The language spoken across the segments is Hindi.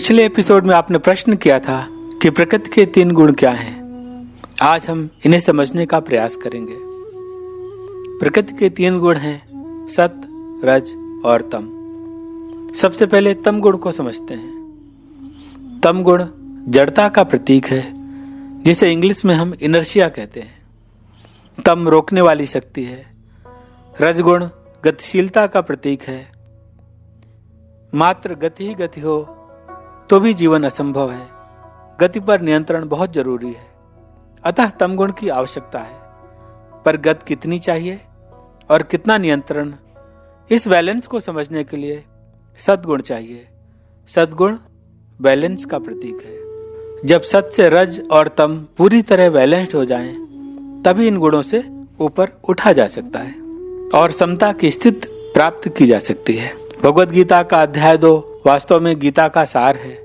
पिछले एपिसोड में आपने प्रश्न किया था कि प्रकृति के 3 गुण क्या हैं। आज हम इन्हें समझने का प्रयास करेंगे। प्रकृति के 3 गुण हैं सत, रज और तम। सबसे पहले तम गुण को समझते हैं। तम गुण जड़ता का प्रतीक है, जिसे इंग्लिश में हम इनर्शिया कहते हैं। तम रोकने वाली शक्ति है। रजगुण गतिशीलता का प्रतीक है। मात्र गति ही गति हो तो भी जीवन असंभव है। गति पर नियंत्रण बहुत जरूरी है, अतः तम गुण की आवश्यकता है। पर गति कितनी चाहिए और कितना नियंत्रण, इस बैलेंस को समझने के लिए सद्गुण चाहिए। सद्गुण बैलेंस का प्रतीक है। जब सत से रज और तम पूरी तरह बैलेंस्ड हो जाएं, तभी इन गुणों से ऊपर उठा जा सकता है और समता की स्थिति प्राप्त की जा सकती है। भगवद गीता का अध्याय 2 वास्तव में गीता का सार है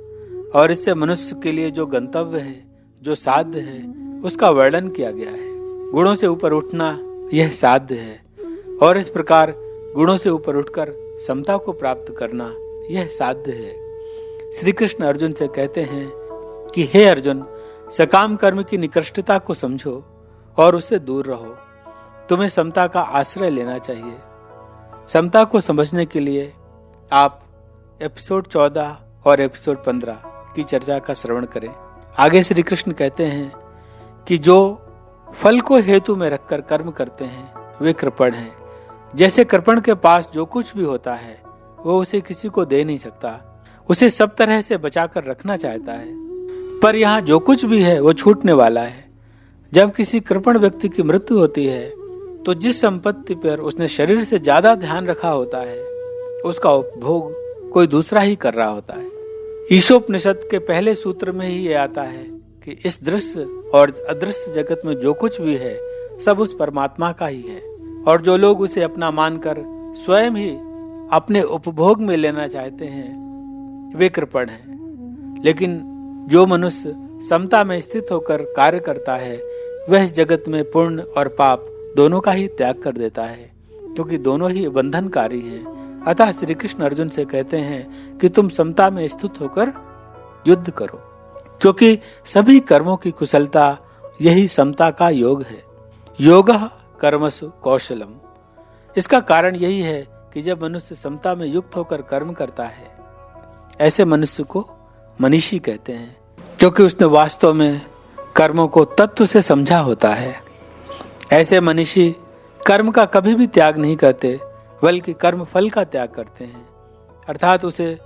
और इससे मनुष्य के लिए जो गंतव्य है, जो साध्य है, उसका वर्णन किया गया है। गुणों से ऊपर उठना यह साध्य है और इस प्रकार गुणों से ऊपर उठकर समता को प्राप्त करना यह साध्य है। श्री कृष्ण अर्जुन से कहते हैं कि हे अर्जुन, सकाम कर्म की निकृष्टता को समझो और उससे दूर रहो। तुम्हें समता का आश्रय लेना चाहिए। समता को समझने के लिए आप एपिसोड 14 और एपिसोड 15 की चर्चा का श्रवण करें। आगे श्री कृष्ण कहते हैं कि जो फल को हेतु में रखकर कर्म करते हैं वे कृपण हैं। जैसे कृपण के पास जो कुछ भी होता है वो उसे किसी को दे नहीं सकता, उसे सब तरह से बचाकर रखना चाहता है। पर यहाँ जो कुछ भी है वो छूटने वाला है। जब किसी कृपण व्यक्ति की मृत्यु होती है तो जिस संपत्ति पर उसने शरीर से ज्यादा ध्यान रखा होता है उसका उपभोग कोई दूसरा ही कर रहा होता है। ईशोपनिषद के पहले सूत्र में ही ये आता है कि इस दृश्य और अदृश्य जगत में जो कुछ भी है सब उस परमात्मा का ही है, और जो लोग उसे अपना मानकर स्वयं ही अपने उपभोग में लेना चाहते हैं वे कृपण हैं। लेकिन जो मनुष्य समता में स्थित होकर कार्य करता है वह इस जगत में पुण्य और पाप दोनों का ही त्याग कर देता है, क्योंकि दोनों ही बंधनकारी हैं। अतः श्री कृष्ण अर्जुन से कहते हैं कि तुम समता में स्थित होकर युद्ध करो, क्योंकि सभी कर्मों की कुशलता यही समता का योग है। योगः कर्मसु कौशलम। इसका कारण यही है कि जब मनुष्य समता में युक्त होकर कर्म करता है, ऐसे मनुष्य को मनीषी कहते हैं, क्योंकि उसने वास्तव में कर्मों को तत्व से समझा होता है। ऐसे मनीषी कर्म का कभी भी त्याग नहीं करते, बल्कि कर्म फल का त्याग करते हैं, अर्थात उसे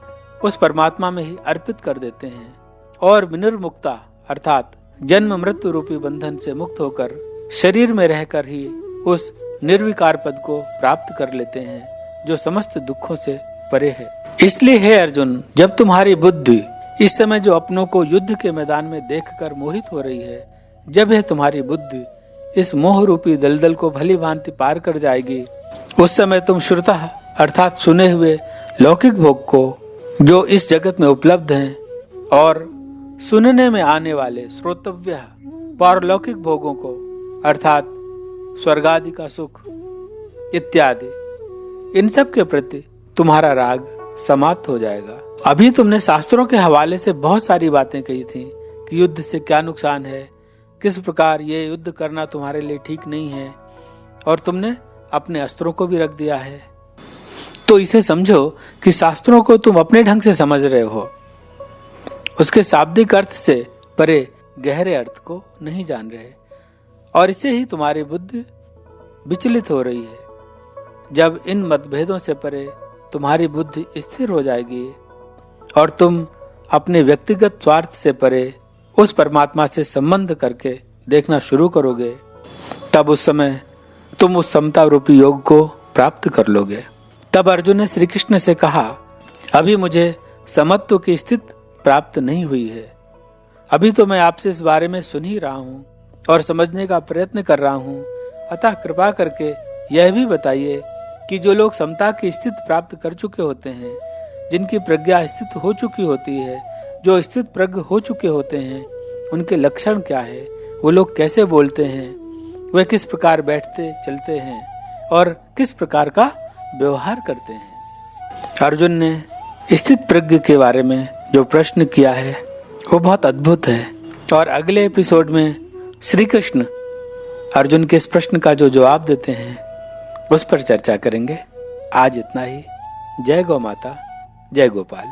उस परमात्मा में ही अर्पित कर देते हैं और विनिर्मुक्ता अर्थात जन्म मृत्यु रूपी बंधन से मुक्त होकर शरीर में रहकर ही उस निर्विकार पद को प्राप्त कर लेते हैं जो समस्त दुखों से परे है। इसलिए हे अर्जुन, जब तुम्हारी बुद्धि इस समय जो अपनों को युद्ध के मैदान में देखकर मोहित हो रही है, जब यह तुम्हारी बुद्धि इस मोह रूपी दलदल को भली भांति पार कर जाएगी, उस समय तुम श्रुतः अर्थात सुने हुए लौकिक भोग को जो इस जगत में उपलब्ध हैं और सुनने में आने वाले श्रोतव्य पारलौकिक भोगों को अर्थात स्वर्ग आदि का सुख इत्यादि, इन सब के प्रति तुम्हारा राग समाप्त हो जाएगा। अभी तुमने शास्त्रों के हवाले से बहुत सारी बातें कही थी कि युद्ध से क्या नुकसान है, किस प्रकार ये युद्ध करना तुम्हारे लिए ठीक नहीं है, और तुमने अपने अस्त्रों को भी रख दिया है। तो इसे समझो कि शास्त्रों को तुम अपने ढंग से समझ रहे हो, उसके शाब्दिक अर्थ से परे गहरे अर्थ को नहीं जान रहे, और इसे ही तुम्हारी बुद्धि विचलित हो रही है। जब इन मतभेदों से परे तुम्हारी बुद्धि स्थिर हो जाएगी और तुम अपने व्यक्तिगत स्वार्थ से परे उस परमात्मा से संबंध करके देखना शुरू करोगे, तब उस समय तुम उस समता रूपी योग को प्राप्त कर लोगे। तब अर्जुन ने श्री कृष्ण से कहा, अभी मुझे समत्व की स्थिति प्राप्त नहीं हुई है। अभी तो मैं आपसे इस बारे में सुन ही रहा हूँ और समझने का प्रयत्न कर रहा हूँ। अतः कृपा करके यह भी बताइए कि जो लोग समता की स्थिति प्राप्त कर चुके होते हैं, जिनकी प्रज्ञा स्थित हो चुकी होती है, जो स्थित प्रज्ञ हो चुके होते हैं, उनके लक्षण क्या है, वो लोग कैसे बोलते हैं, वे किस प्रकार बैठते चलते हैं और किस प्रकार का व्यवहार करते हैं। अर्जुन ने स्थित प्रज्ञ के बारे में जो प्रश्न किया है वो बहुत अद्भुत है और अगले एपिसोड में श्री कृष्ण अर्जुन के इस प्रश्न का जो जवाब देते हैं उस पर चर्चा करेंगे। आज इतना ही। जय गौ माता, जय गोपाल।